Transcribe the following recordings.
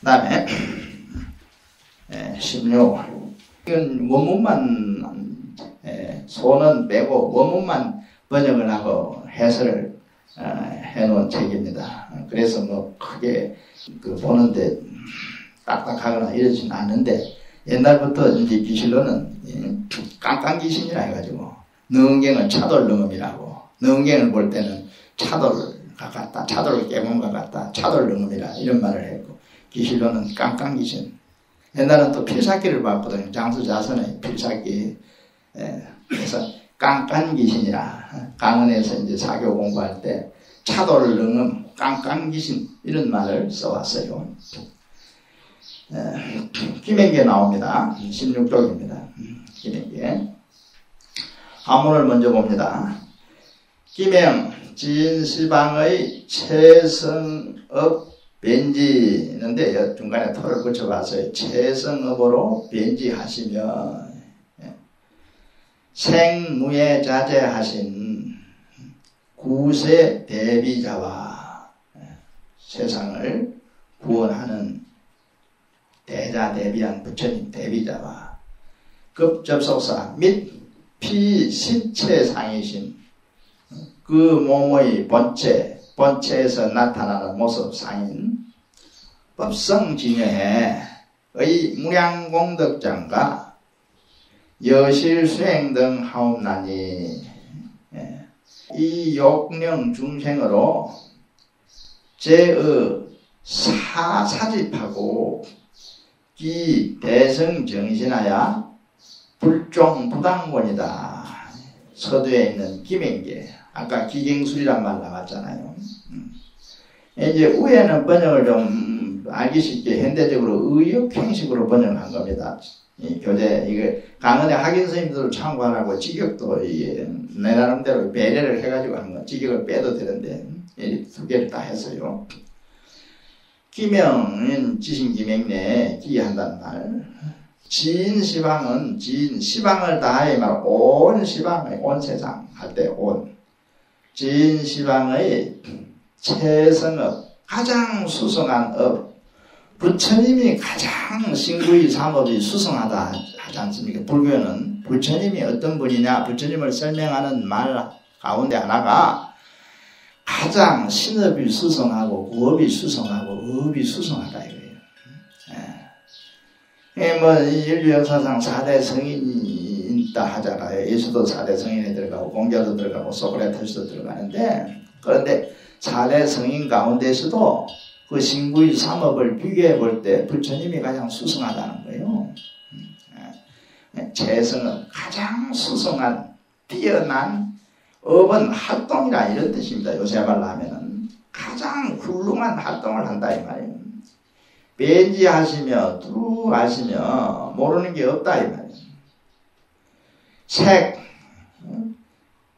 다음에 16. 이건 원문만 소는 빼고 원문만 번역을 하고 해설을 해놓은 책입니다. 그래서 뭐 크게 보는데 딱딱하거나 이러지는 않는데, 옛날부터 이제 기실로는 깡깡귀신이라 해가지고 능경은 차돌능음이라고, 능경을 볼 때는 차돌과 같다, 차돌 깨문과 같다, 차돌능음이라 이런 말을 했고, 기실로는 깡깡귀신. 옛날은 또 필사기를 봤거든요. 장수자선의 필사기. 그래서 깡깡귀신이라, 강은에서 이제 사교 공부할 때 차돌능음, 깡깡귀신 이런 말을 써왔어요. 김행기에 나옵니다. 16쪽입니다. 김행기에 하문을 먼저 봅니다. 김행 진시방의 최성업 변지는데 중간에 토를 붙여봤어요. 최성업으로 변지하시며 생무에 자제하신 구세 대비자와 세상을 구원하는 대자 대비한 부처님 대비자와 급접속사 및 피신체상이신 그 몸의 본체에서 나타나는 모습 상인 법성진여의 무량공덕장과 여실수행 등 하옵나니, 이 욕령 중생으로 제의 사집하고 기 대성정신하야 불종부당권이다. 서두에 있는 김행기, 아까 기경술이란 말 나왔잖아요. 이제 위에는 번역을 좀 알기 쉽게 현대적으로 의역행식으로 번역한 겁니다. 이 교재, 이게 강은의 학인 스님들을 참고하라고 직역도 내 나름대로 배려를 해가지고 하는 거, 직역을 빼도 되는데 이 두 개를 다 했어요. 기명은 지신기명내 기한다는 말. 진시방은 시방을 다해 말 온 시방의 온 세상 할 때 온. 진시방의 최성업, 가장 수성한 업. 부처님이 가장 신구의 삼업이 수성하다 하지 않습니까? 불교는 부처님이 어떤 분이냐, 부처님을 설명하는 말 가운데 하나가 가장 신업이 수성하고 구업이 수성하고 업이 수성하다 이거예요. 뭐 인류 역사상 4대 성인이 있다 하잖아요. 예수도 4대 성인에 들어가고 공자도 들어가고 소크라테스도 들어가는데, 그런데 4대 성인 가운데서도 그 신구의 삼업을 비교해 볼 때 부처님이 가장 수성하다는 거예요. 최성업, 가장 수성한 뛰어난 업은 활동이라 이런 뜻입니다. 요새 말로 하면은 가장 훌륭한 활동을 한다 이 말이에요. 변지하시며 두루하시며 모르는 게 없다 이 말이에요.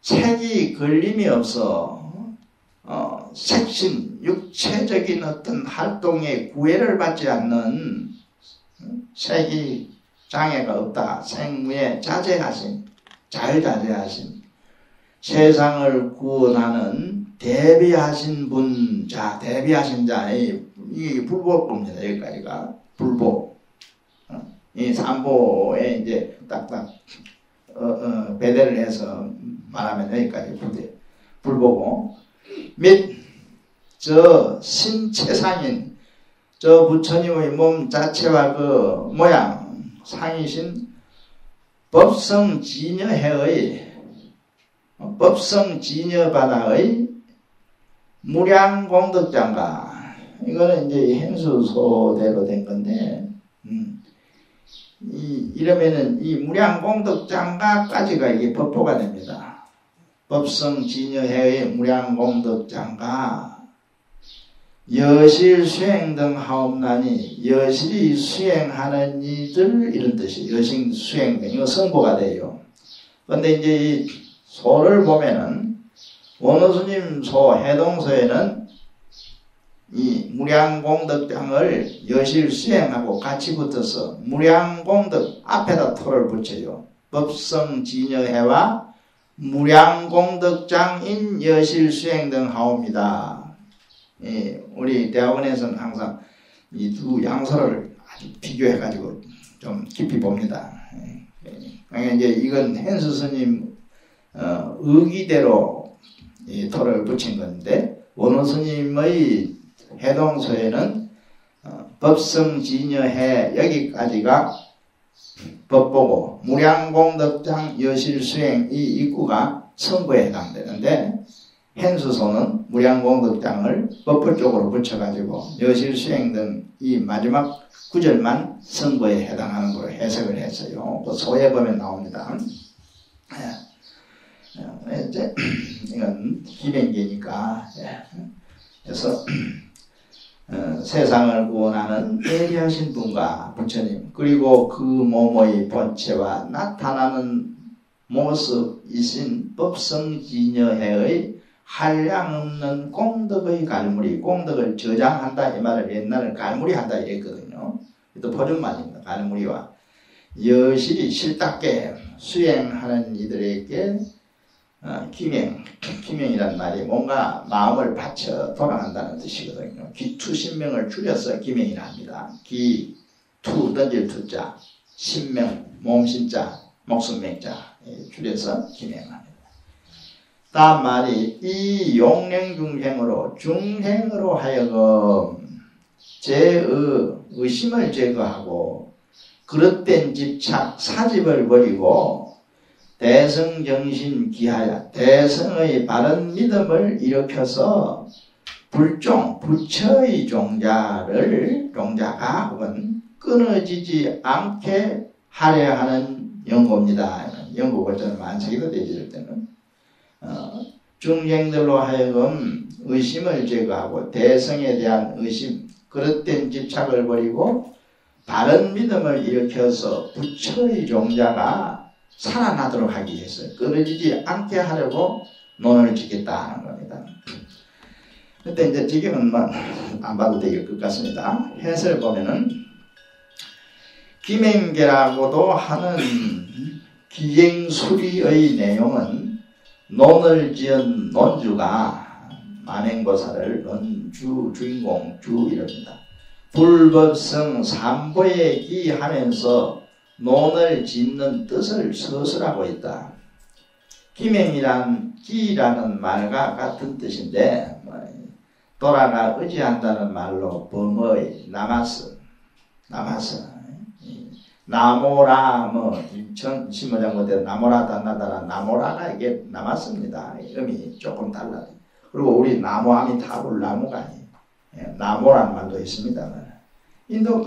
색이 걸림이 없어. 색신, 육체적인 어떤 활동에 구애를 받지 않는 색이 장애가 없다. 생무에 자제하신, 자유자재하신, 세상을 구원하는 대비하신 분, 자, 대비하신 자, 이게 불보입니다. 여기까지가 불보. 이 삼보에 이제 딱딱 배대를 해서 말하면 여기까지 불보고, 및 저 신체상인 저 부처님의 몸 자체와 그 모양 상이신 법성진여해의 법성진여바다의 무량공덕장가, 이거는 이제 행수소대로 된 건데, 이러면은 이 무량공덕장가까지가 이게 법보가 됩니다. 법성진여해의 무량공덕장가 여실 수행 등 하옵나니, 여실이 수행하는 이들 이런 뜻이 여실 수행 등 이거 성보가 돼요. 그런데 이제 이 소를 보면은 원어스님 소 해동소에는 이 무량공덕장을 여실 수행하고 같이 붙어서 무량공덕 앞에다 토를 붙여요. 법성진여해와 무량공덕장인 여실 수행 등 하옵니다. 우리 대학원에서는 항상 이 두 양서를 아주 비교해가지고 좀 깊이 봅니다. 그러니까 이제 이건 현수 스님 의기대로 이 토를 붙인 건데, 원호 스님의 해동서에는 법성진여해 여기까지가 법보고 무량공덕장 여실수행 이 입구가 선거에 해당되는데, 현수소는 무량공덕장을 법보 쪽으로 붙여가지고 여실수행 등 이 마지막 구절만 선거에 해당하는 걸로 해석을 했어요. 그 소에 보면 나옵니다. 이제 이건 기맹계니까. 그래서 세상을 구원하는 예리하신 분과 부처님, 그리고 그 몸의 본체와 나타나는 모습이신 법성진여해의 한량없는 공덕의 갈무리, 공덕을 저장한다 이 말을 옛날에 갈무리한다 이랬거든요. 또 포준말입니다. 갈무리와 여실히 실답게 수행하는 이들에게 기명이란 말이 뭔가 마음을 바쳐 돌아간다는 뜻이거든요. 기투신명을 줄여서 기명이라 합니다. 기, 투, 던질 투자, 신명, 몸신자, 목숨명자 줄여서 기명합니다. 다음 말이 이 용맹중생으로 중생으로 하여금 의심을 제거하고 그릇된 집착, 사집을 버리고 대성정신 기하여 대성의 바른 믿음을 일으켜서 부처의 종자가 혹은 끊어지지 않게 하려 하는 연고입니다. 연고가 저는 만세기도 되질 때는 중생들로 하여금 의심을 제거하고 대성에 대한 의심, 그릇된 집착을 버리고 바른 믿음을 일으켜서 부처의 종자가 살아나도록 하기 위해서 끊어지지 않게 하려고 논을 짓겠다 하는 겁니다. 근데 이제 지금은 안 봐도 될 것 같습니다. 해설 보면은 기맹계라고도 하는 기행수리의 내용은 논을 지은 논주가 만행보살을 논주 주인공 주 이럽니다. 불법성 삼보에 기하면서 논을 짓는 뜻을 서술하고 있다. 기맹이란 기라는 말과 같은 뜻인데 돌아가 의지한다는 말로 범의 나모라 신문장 못해 나모라 단나다라 나모라가 이게 남았습니다. 음이 조금 달라요. 그리고 우리 나무함이 다불 나무가 아니에요. 나모라는 말도 있습니다. 인도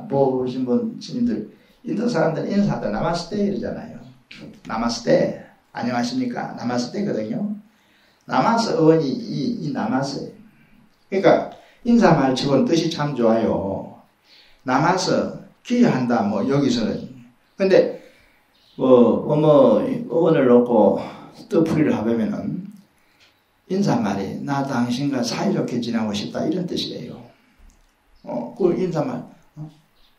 보신 분 스님들 인도 사람들 인사도 나마스테 이러잖아요. 나마스테 안녕하십니까 나마스테거든요. 나마스 어원이 이 나마스. 그러니까 인사말 치고는 뜻이 참 좋아요. 나마스 기여한다 여기서는. 근데 어원을 놓고 뜻풀이를 해보면은 인사말이 나 당신과 사이좋게 지내고 싶다 이런 뜻이래요. 그 인사말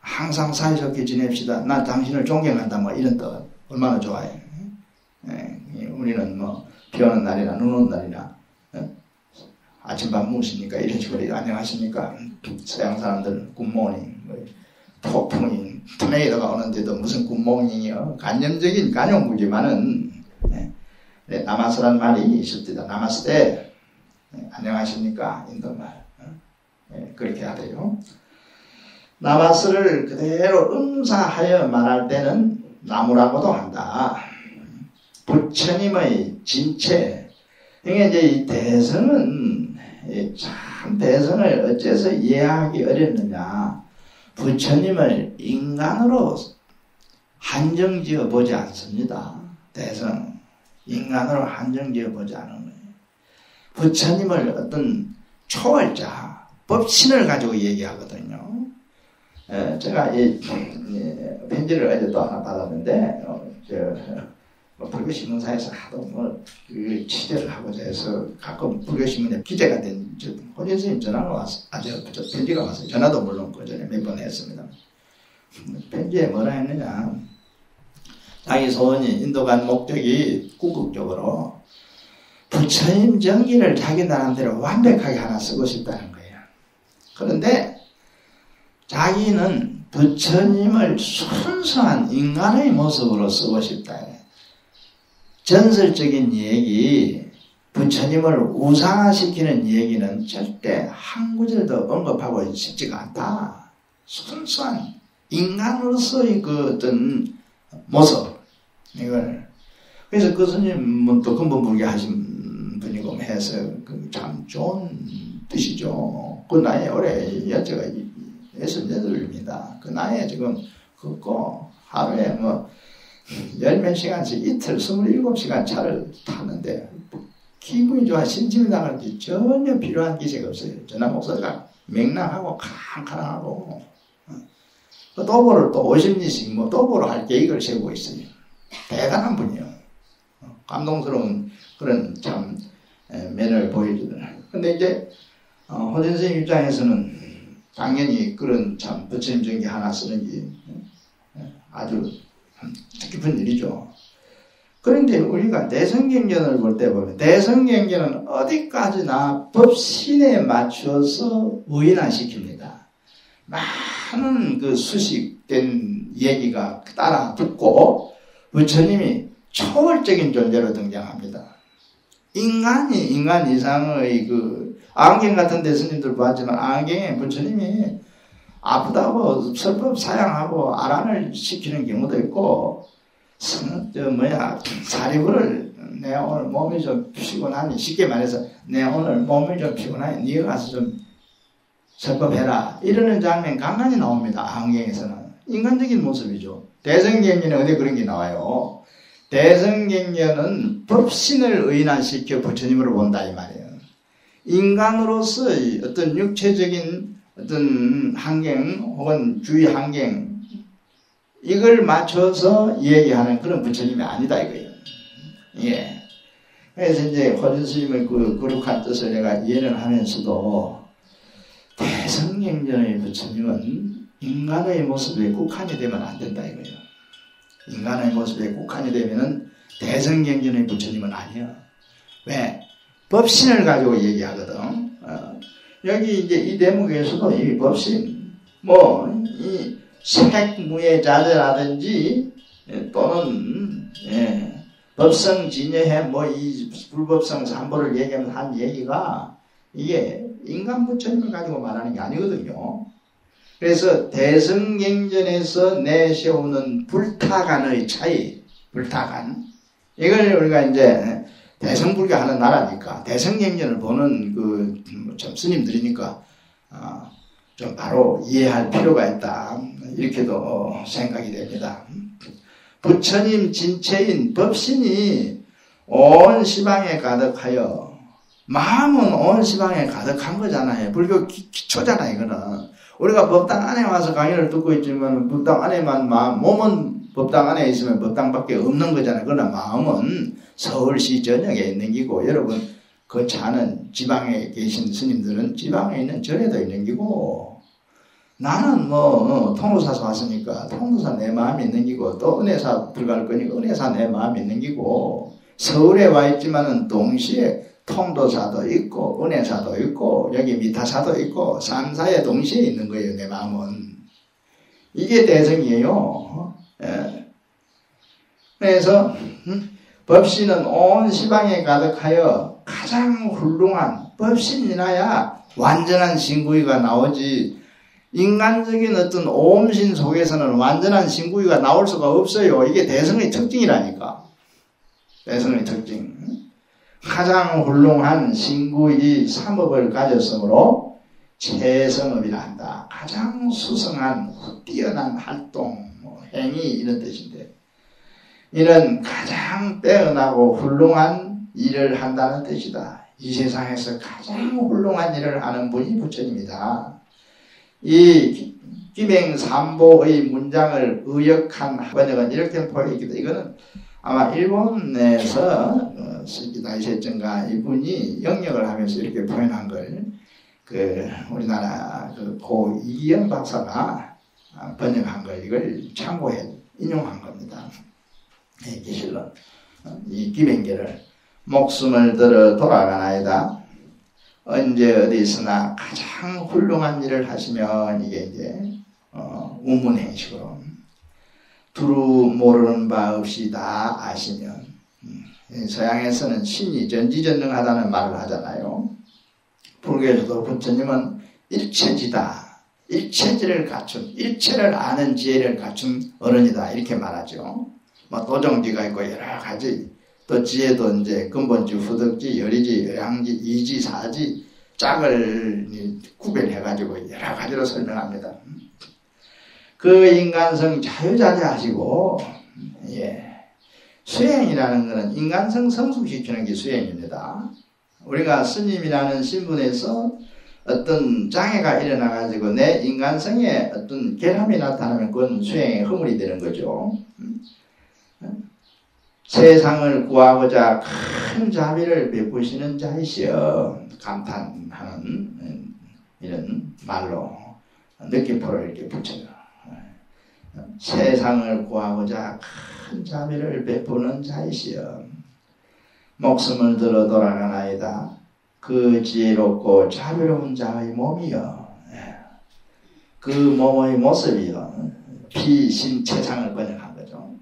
항상 사이좋게 지냅시다. 나 당신을 존경한다 이런 뜻 얼마나 좋아요. 우리는 비 오는 날이나 눈 오는 날이나 아침밥 무엇입니까 이런 식으로 안녕하십니까. 서양 사람들 굿모닝 폭풍이 토네이도가 오는데도 무슨 굿모닝이요. 간념적인 간용구지만은 나마스란 말이 있습니다. 나마스테 안녕하십니까 인도말 그렇게 하대요. 나마스를 그대로 음사하여 말할 때는 나무라고도 한다. 부처님의 진체. 그러니까 이제 이 대성은 참 대성을 어째서 이해하기 어렵느냐. 부처님을 인간으로 한정지어 보지 않습니다. 대성 인간으로 한정지어 보지 않은 거예요. 부처님을 어떤 초월자, 법신을 가지고 얘기하거든요. 제가 이 편지를 어제 또 하나 받았는데 불교신문사에서 하도 취재를 하고자 해서 가끔 불교신문에 기재가 된 호진 스님 전화가 왔어. 편지가 왔어요. 전화도 물론 그 전에 몇 번 했습니다. 편지에 뭐라 했느냐. 자기 소원이 인도 간 목적이 궁극적으로 부처님 정기를 자기 나름대로 완벽하게 하나 쓰고 싶다는 거예요. 그런데 자기는 부처님을 순수한 인간의 모습으로 쓰고 싶다. 전설적인 얘기, 부처님을 우상화시키는 얘기는 절대 한 구절도 언급하고 싶지가 않다. 순수한 인간으로서의 그 어떤 모습, 이걸. 그래서 그 스님은 또 근본불교 하신 분이고 해서 참 좋은 뜻이죠. 그 나이에 올해 여자가 68입니다. 그 나이에 지금 걷고 하루에 뭐 10몇 시간씩 이틀 27시간 차를 타는데 기분이 좋아 심심이 나갈지 전혀 필요한 기색이 없어요. 전화 목소리가 맹랑하고 칸칸하고 도보를 또 50리씩 뭐 도보로 할 계획을 세우고 있어요. 대단한 분이요. 감동스러운 그런 참 면을 보여주더라. 근데 이제 호진 선생님 입장에서는 당연히 그런 참 부처님 전기 하나 쓰는 게 아주 뜻깊은 일이죠. 그런데 우리가 대성경전을 볼 때 보면 대성경전은 어디까지나 법신에 맞춰서 의인화시킵니다. 많은 그 수식된 얘기가 따라 듣고 부처님이 초월적인 존재로 등장합니다. 인간이 인간 이상의 그 안경 같은 데 스님들 보았지만 안경에 부처님이 아프다고 설법 사양하고 아란을 시키는 경우도 있고 사리부를 내 오늘 몸이 좀 피곤하니 쉽게 말해서 내 오늘 몸이 좀 피곤하니 네가 가서 좀 설법해라 이러는 장면 간간히 나옵니다. 안경에서는 인간적인 모습이죠. 대성경전에 어디 그런 게 나와요. 대성경전은 법신을 의인화시켜 부처님으로 본다 이 말이에요. 인간으로서의 어떤 육체적인 어떤 환경 혹은 주위 환경 이걸 맞춰서 얘기하는 그런 부처님이 아니다 이거예요. 예. 그래서 이제 호진 스님의 그 거룩한 뜻을 내가 이해를 하면서도 대성경전의 부처님은 인간의 모습에 국한이 되면 안 된다 이거예요. 인간의 모습에 국한이 되면은 대성경전의 부처님은 아니야. 왜? 법신을 가지고 얘기하거든. 여기 이제 이 대목에서도 이 법신, 이 색무예자재라든지 또는 법성진여해 이 불법성 삼보를 얘기하면서 한 얘기가 이게 인간 부처님을 가지고 말하는 게 아니거든요. 그래서 대성경전에서 내세우는 불타간의 차이, 불타간. 이걸 우리가 이제 대성불교 하는 나라니까 대성경전을 보는 참 스님들이니까 좀 바로 이해할 필요가 있다. 이렇게도 생각이 됩니다. 부처님 진체인 법신이 온 시방에 가득하여 마음은 온 시방에 가득한 거잖아요. 불교 기초잖아요. 이거는. 우리가 법당 안에 와서 강의를 듣고 있지만 법당 안에만 몸은 법당 안에 있으면 법당밖에 없는 거잖아요. 그러나 마음은 서울시 전역에 있는 기고 여러분 그 자는 지방에 계신 스님들은 지방에 있는 절에도 있는 기고 나는 통도사서 왔으니까 통도사 내 마음이 있는 기고 또 은혜사 들어갈 거니까 은혜사 내 마음이 있는 기고 서울에 와 있지만은 동시에 통도사도 있고 은혜사도 있고 여기 미타사도 있고 삼사에 동시에 있는 거예요. 내 마음은. 이게 대성이에요. 그래서 법신은 온 시방에 가득하여 가장 훌륭한 법신이나야 완전한 신구이가 나오지 인간적인 어떤 오음신 속에서는 완전한 신구이가 나올 수가 없어요. 이게 대성의 특징이라니까. 대성의 특징. 가장 훌륭한 신구이 삼업을 가졌으므로 최성업이라 한다. 가장 수성한 뛰어난 활동, 행위 이런 뜻인데 이는 가장 빼어나고 훌륭한 일을 한다는 뜻이다. 이 세상에서 가장 훌륭한 일을 하는 분이 부처님이다. 이 기맹삼보의 문장을 의역한 번역은 이렇게 보여있기도 이거는 아마 일본에서 스키다이세증가 이분이 영역을 하면서 이렇게 표현한 걸 우리나라 고 이기영 박사가 번역한 걸 이걸 참고해 인용한 겁니다. 기실론 이 기맹계를 목숨을 들어 돌아가나이다. 언제 어디 있으나 가장 훌륭한 일을 하시면 이게 이제 우문 형식으로 두루 모르는 바 없이 다 아시면 서양에서는 신이 전지전능하다는 말을 하잖아요. 불교에서도 부처님은 일체지다. 일체지를 갖춘, 일체를 아는 지혜를 갖춘 어른이다. 이렇게 말하죠. 뭐 도정지가 있고 여러 가지, 또 지혜도 이제 근본지, 후덕지, 열이지, 열양지, 이지, 사지, 짝을 구별해가지고 여러 가지로 설명합니다. 그 인간성 자유자재하시고, 수행이라는 것은 인간성 성숙시키는 게 수행입니다. 우리가 스님이라는 신분에서 어떤 장애가 일어나가지고 내 인간성에 어떤 결함이 나타나면 그건 수행의 허물이 되는 거죠. 세상을 구하고자 큰 자비를 베푸시는 자이시여 감탄하는 이런 말로 느낌표를 이렇게 붙여요. 세상을 구하고자 큰 자비를 베푸는 자이시여 목숨을 들어 돌아가나이다. 그 지혜롭고 자비로운 자의 몸이여 그 몸의 모습이여 피신체상을 번역한 거죠.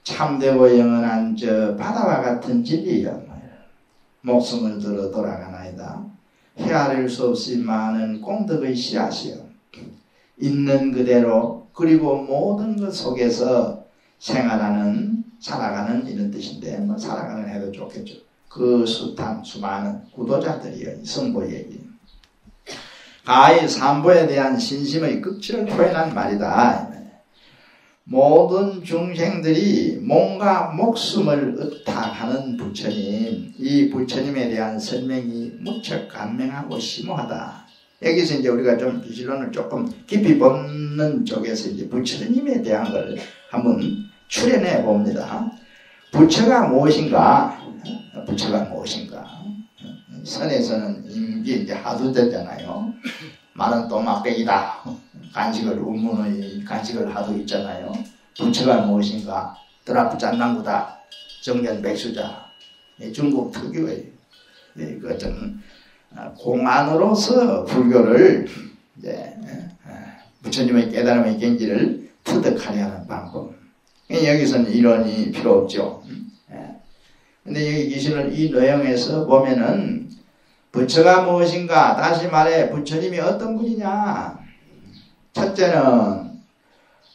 참되고 영원한 저 바다와 같은 진리여 목숨을 들어 돌아가나이다. 헤아릴 수 없이 많은功德의 씨앗이여 있는 그대로 그리고 모든 것 속에서 생활하는 살아가는 이런 뜻인데 뭐 살아가는 해도 좋겠죠. 그 숱한 수많은 구도자들이여 성보 얘기. 가히 삼보에 대한 신심의 극치를 표현한 말이다. 모든 중생들이 몸과 목숨을 의탁하는 부처님, 이 부처님에 대한 설명이 무척 감명하고 심오하다. 여기서 이제 우리가 좀 비실론을 조금 깊이 보는 쪽에서 이제 부처님에 대한 걸 한번 추려내 봅니다. 부처가 무엇인가? 부처가 무엇인가? 선에서는 임기 이제 하도 되잖아요. 말은 또 막백이다. 간식을 우문의 간식을 하도 있잖아요. 부처가 무엇인가? 드라프 짠난구다. 정년 백수자. 중국 특유의 그 어떤 공안으로서 불교를 이제 부처님의 깨달음의 경지를 터득하려 하는 방법. 여기서는 이론이 필요 없죠. 근데 여기 계시는 이 내용에서 보면은 부처가 무엇인가? 다시 말해 부처님이 어떤 분이냐? 첫째는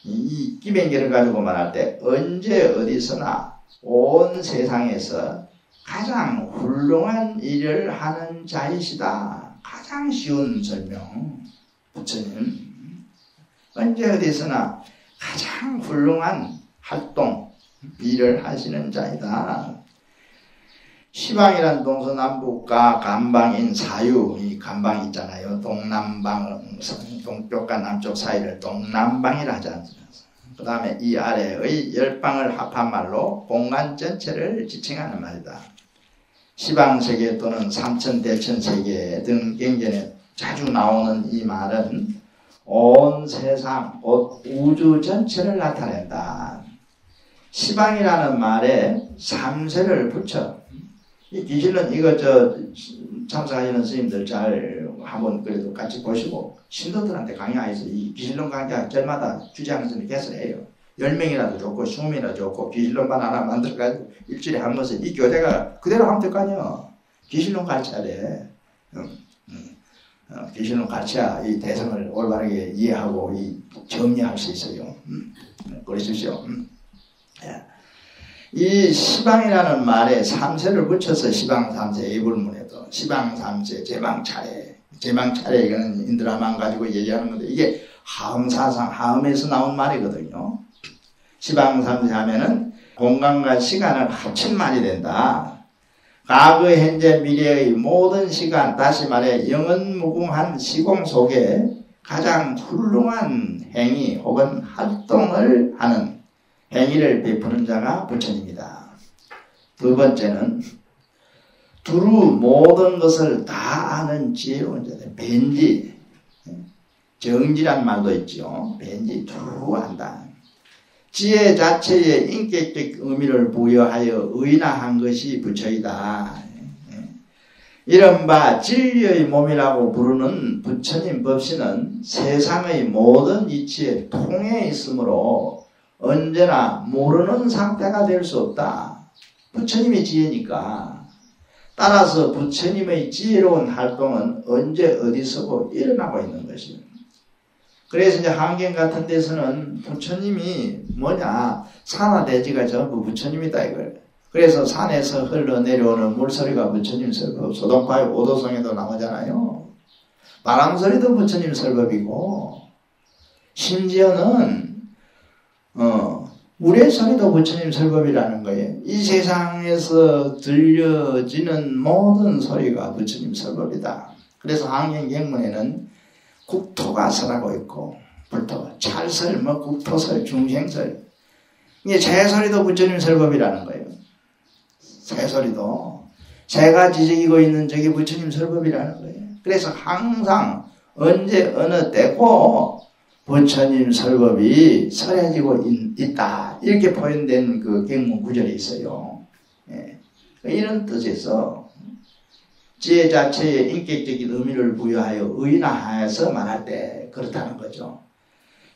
이 기변계를 가지고 말할 때 언제 어디서나 온 세상에서 가장 훌륭한 일을 하는 자이시다. 가장 쉬운 설명. 부처님 언제 어디서나 가장 훌륭한 활동, 일을 하시는 자이다. 시방이란 동서남북과 간방인 사유, 이 간방 있잖아요. 동남방, 동쪽과 남쪽 사이를 동남방이라 하지 않습니까? 그 다음에 이 아래의 열방을 합한 말로 공간 전체를 지칭하는 말이다. 시방세계 또는 삼천대천세계 등 경전에 자주 나오는 이 말은 온 세상, 우주 전체를 나타낸다. 시방이라는 말에 삼세를 붙여. 이 기실은 이거 참석하시는 스님들 잘 한번 그래도 같이 보시고 신도들한테 강의하셔서 이 기실론 강좌 절마다 주장선을 개설해요. 10명이라도 좋고 20명이라도 좋고 기실론반 하나 만들어가지고 일주일에 한 번씩 이 교재가 그대로 하면 될 거 아니야. 기실론 가르쳐야 돼. 기실론 가르쳐야 이 대성을 올바르게 이해하고 이 정리할 수 있어요. 그러십시오. 이 시방이라는 말에 삼세를 붙여서 시방삼세 이불문에도 시방삼세 제방차례 이거는 인드라만 가지고 얘기하는 건데 이게 하음사상 하음에서 나온 말이거든요. 시방삼세 하면은 공간과 시간을 합친 말이 된다. 과거 현재 미래의 모든 시간 다시 말해 영원무궁한 시공 속에 가장 훌륭한 행위 혹은 활동을 하는 행위를 베푸는 자가 부처님이다. 두 번째는 두루 모든 것을 다 아는 지혜로운 자다. 벤지, 정지란 말도 있죠. 벤지, 두루 안다. 지혜 자체에 인격적 의미를 부여하여 의인화한 것이 부처이다. 이른바 진리의 몸이라고 부르는 부처님 법신은 세상의 모든 이치에 통해 있으므로 언제나 모르는 상태가 될 수 없다. 부처님의 지혜니까. 따라서 부처님의 지혜로운 활동은 언제 어디서고 일어나고 있는 것입니다. 그래서 이제 한경 같은 데서는 부처님이 뭐냐, 산하대지가 전부 부처님이다 이걸. 그래서 산에서 흘러내려오는 물소리가 부처님 설법, 소동파의 오도성에도 나오잖아요. 바람소리도 부처님 설법이고, 심지어는 물의 소리도 부처님 설법이라는 거예요. 이 세상에서 들려지는 모든 소리가 부처님 설법이다. 그래서 한경경문에는 국토가 설하고 있고, 불토, 찰설, 국토설, 중생설, 이게 새소리도 부처님 설법이라는 거예요. 새소리도 새가 지저귀고 있는 저게 부처님 설법이라는 거예요. 그래서 항상 언제 어느 때고 부처님 설법이 설해지고 있다, 이렇게 표현된 그 경문 구절이 있어요. 예. 이런 뜻에서 지혜 자체에 인격적인 의미를 부여하여 의인화해서 말할 때 그렇다는 거죠.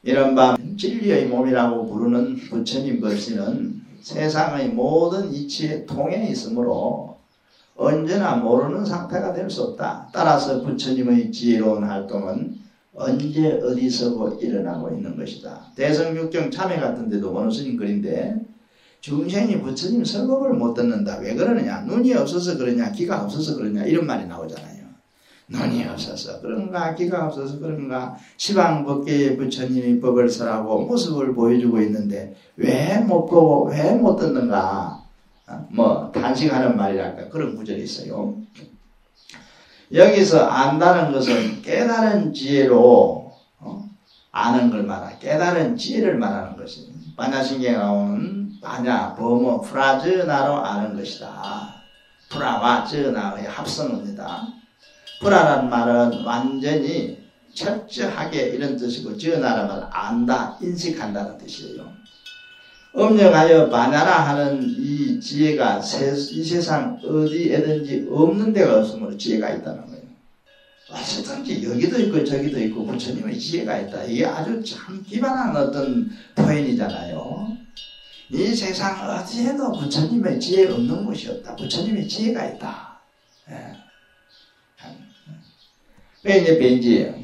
이른바 진리의 몸이라고 부르는 부처님 법신은 세상의 모든 이치에 통해 있으므로 언제나 모르는 상태가 될 수 없다. 따라서 부처님의 지혜로운 활동은 언제 어디서고 일어나고 있는 것이다. 대성육경 참회 같은 데도 원어스님 글인데, 중생이 부처님 설법을 못 듣는다. 왜 그러느냐? 눈이 없어서 그러냐? 귀가 없어서 그러냐? 이런 말이 나오잖아요. 눈이 없어서 그런가, 귀가 없어서 그런가, 시방법계에 부처님이 법을 설하고 모습을 보여주고 있는데 왜 못 보고 왜 못 듣는가, 탄식하는 말이랄까, 그런 구절이 있어요. 여기서 안다는 것은 깨달은 지혜로 아는 걸 말하는, 깨달은 지혜를 말하는 것입니다. 반야신경에 나오는 반야, 범어, 프라즈나로 아는 것이다. 프라와 즈나의 합성어입니다. 프라라는 말은 완전히 철저하게 이런 뜻이고, 즈나라는 말은 안다, 인식한다는 뜻이에요. 음력하여 반야라 하는 이 지혜가 이 세상 어디에든지 없는 데가 없으므로 지혜가 있다는 거예요. 어쨌든지 여기도 있고 저기도 있고 부처님의 지혜가 있다. 이게 아주 참 기반한 어떤 표현이잖아요. 이 세상 어디에도 부처님의 지혜 없는 곳이 없다. 부처님의 지혜가 있다. 그게 이제 변지예요.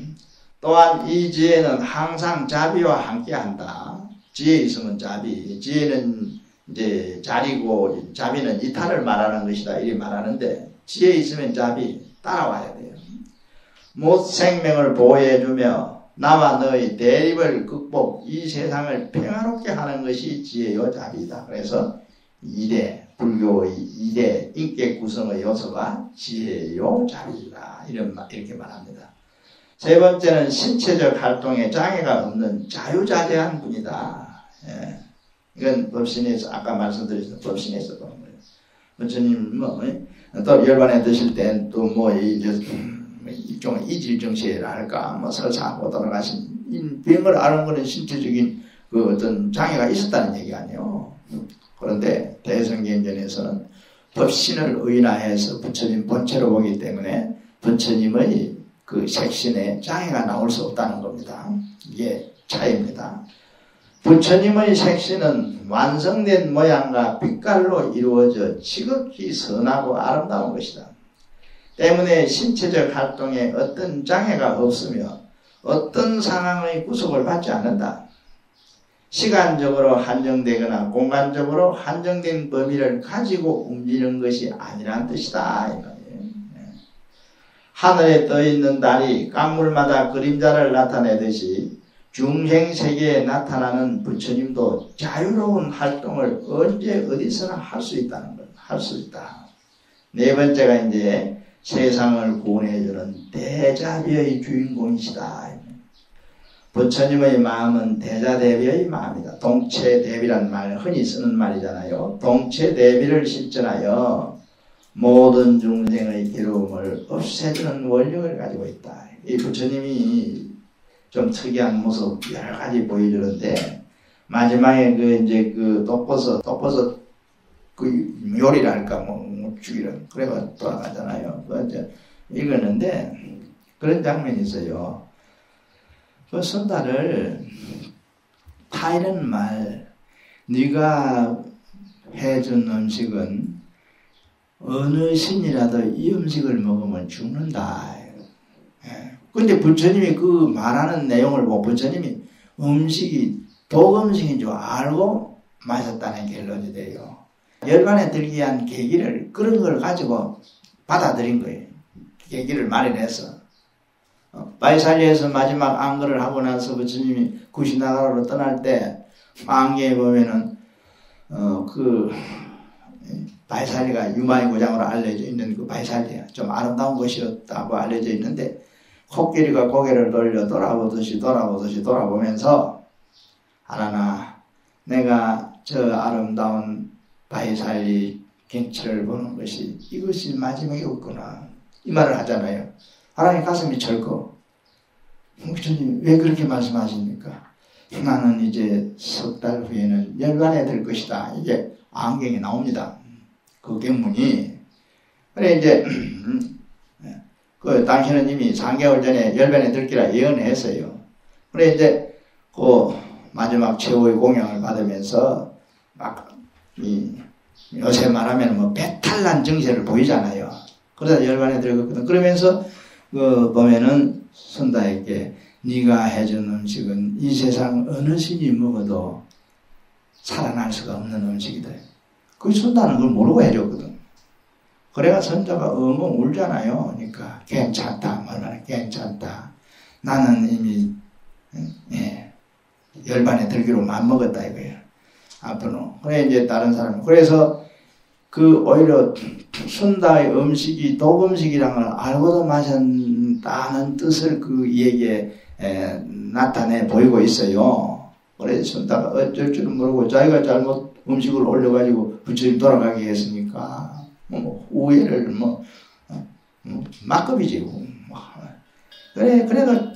또한 이 지혜는 항상 자비와 함께한다. 지혜 있으면 자비, 지혜는 이제 자리고 자비는 이탈을 말하는 것이다, 이렇게 말하는데, 지혜 있으면 자비 따라와야 돼요. 못 생명을 보호해주며 나와 너의 대립을 극복, 이 세상을 평화롭게 하는 것이 지혜요 자비이다. 그래서 2대, 불교의 2대 인격 구성의 요소가 지혜요 자비이다, 이렇게 말합니다. 세 번째는 신체적 활동에 장애가 없는 자유자재한 분이다. 예. 이건 법신에서, 아까 말씀드렸던 법신에서 보는 거예요. 부처님 또 열반에 드실 땐 또 일종의 이질정시라 할까, 설사하고 돌아가신 병을 앓은 거는 신체적인 그 어떤 장애가 있었다는 얘기 아니에요. 그런데 대성경전에서는 법신을 의인화해서 부처님 본체로 보기 때문에 부처님의 그 색신에 장애가 나올 수 없다는 겁니다. 이게 차이입니다. 부처님의 색신은 완성된 모양과 빛깔로 이루어져 지극히 선하고 아름다운 것이다. 때문에 신체적 활동에 어떤 장애가 없으며 어떤 상황의 구속을 받지 않는다. 시간적으로 한정되거나 공간적으로 한정된 범위를 가지고 움직이는 것이 아니란 뜻이다, 이 말이에요. 하늘에 떠있는 달이 강물마다 그림자를 나타내듯이 중생세계에 나타나는 부처님도 자유로운 활동을 언제 어디서나 할 수 있다는 것, 할 수 있다. 네 번째가 이제 세상을 구원해주는 대자비의 주인공이시다. 부처님의 마음은 대자대비의 마음이다. 동체대비란 말 흔히 쓰는 말이잖아요. 동체대비를 실천하여 모든 중생의 괴로움을 없애주는 원력을 가지고 있다. 이 부처님이 좀 특이한 모습 여러 가지 보여주는데, 마지막에 독버섯 그 요리를 할까 뭐 죽이려 그래가 돌아가잖아요. 그 이제 읽었는데 그런 장면이 있어요. 그 선다를 타이른 말, 네가 해준 음식은 어느 신이라도 이 음식을 먹으면 죽는다. 근데 부처님이 그 말하는 내용을 보고 부처님이 음식이 독음식인 줄 알고 마셨다는 결론이 돼요. 열반에 들기 위한 계기를 그런 걸 가지고 받아들인 거예요. 계기를 마련해서. 바이살리에서 마지막 안거를 하고 나서 부처님이 구시나가라로 떠날 때 안개에 보면은 그 바이살리가 유마의 고장으로 알려져 있는 그 바이살리야. 좀 아름다운 곳이었다고 알려져 있는데 코끼리가 고개를 돌려 돌아보듯이 돌아보면서 하나나 내가 저 아름다운 바이살리 경치를 보는 것이 이것이 마지막이었구나 이 말을 하잖아요. 하나님 가슴이 철거. 부처님 왜 그렇게 말씀하십니까? 나는 이제 석 달 후에는 열반에 될 것이다. 이게 안경에 나옵니다. 그 경문이. 그래 이제 그 당신은 이미 3개월 전에 열반에 들기라 예언했어요. 그래 이제 그 마지막 최후의 공양을 받으면서 막 요새 말하면 뭐 배탈난 정세를 보이잖아요. 그러다 열반에 들었거든. 그러면서 그 보면은 선다에게 네가 해준 음식은 이 세상 어느 신이 먹어도 살아날 수가 없는 음식이다. 그 선다는 그걸 모르고 해줬거든. 그래가 선자가 엉엉 울잖아요. 그러니까 괜찮다 말하는 괜찮다. 나는 이미 열반에 들기로 맘먹었다 이거예요. 앞으로. 그래 이제 다른 사람. 그래서 그 오히려 선다의 음식이 독음식이라는 걸 알고도 마셨다는 뜻을 그 얘기에 나타내 보이고 있어요. 그래서 선다가 어쩔 줄은 모르고 자기가 잘못 음식을 올려가지고 부처님 돌아가게 했으니까 우애를 막급이지. 그래가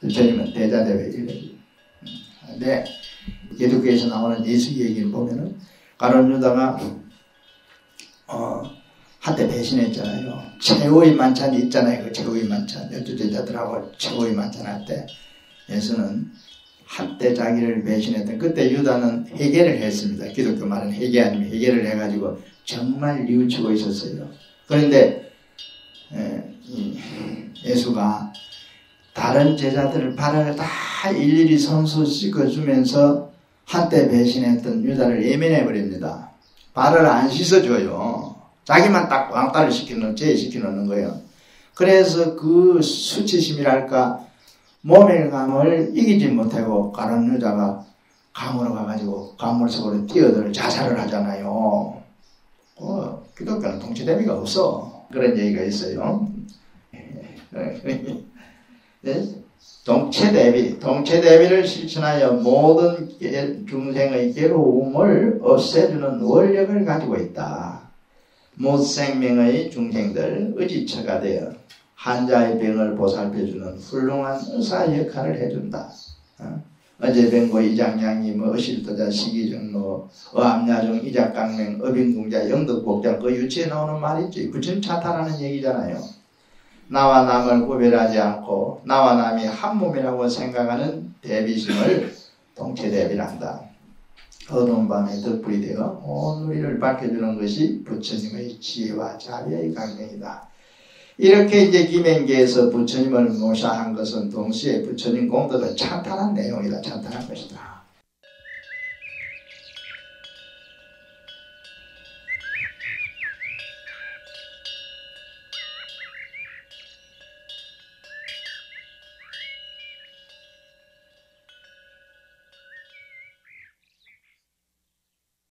부처님은 대자대회 일러주. 근데 기독교에서 나오는 예수 얘기를 보면은 가룟 유다가 한때 배신했잖아요. 최후의 만찬이 있잖아요. 그 최후의 만찬. 12제자들하고 최후의 만찬 할 때 예수는 한때 자기를 배신했던 그때 유다는 회개를 했습니다. 기독교 말은 회개 아니면 회개를 해가지고 정말 뉘우치고 있었어요. 그런데 예수가 다른 제자들을 발을 다 일일이 손수 씻어주면서 한때 배신했던 유다를 예면해버립니다. 발을 안 씻어줘요. 자기만 딱 왕따를 제시켜놓는 거예요. 그래서 그 수치심이랄까 모멸감을 이기지 못하고 가룟 유다가 감으로 가가지고 감물 속으로 뛰어들어 자살을 하잖아요. 기독교는 동체대비가 없어. 그런 얘기가 있어요. 동체대비를 실천하여 모든 중생의 괴로움을 없애주는 원력을 가지고 있다. 무생명의 중생들 의지처가 되어 환자의 병을 보살펴주는 훌륭한 의사 역할을 해준다. 어제병고 이장양이 어실도자 시기정로 어암야종 이작강맹 어빈궁자 영덕복자 그 유치에 나오는 말이지. 부처님 찬탄하는 얘기잖아요. 나와 남을 구별하지 않고 나와 남이 한 몸이라고 생각하는 대비심을 동체대비란다. 어두운 밤에 덕불이 되어 온 우리를 밝혀주는 것이 부처님의 지혜와 자비의 강명이다. 이렇게 이제 김행기에서 부처님을 모셔한 것은 동시에 부처님 공덕을 찬탄한 내용이다. 찬탄한 것이다.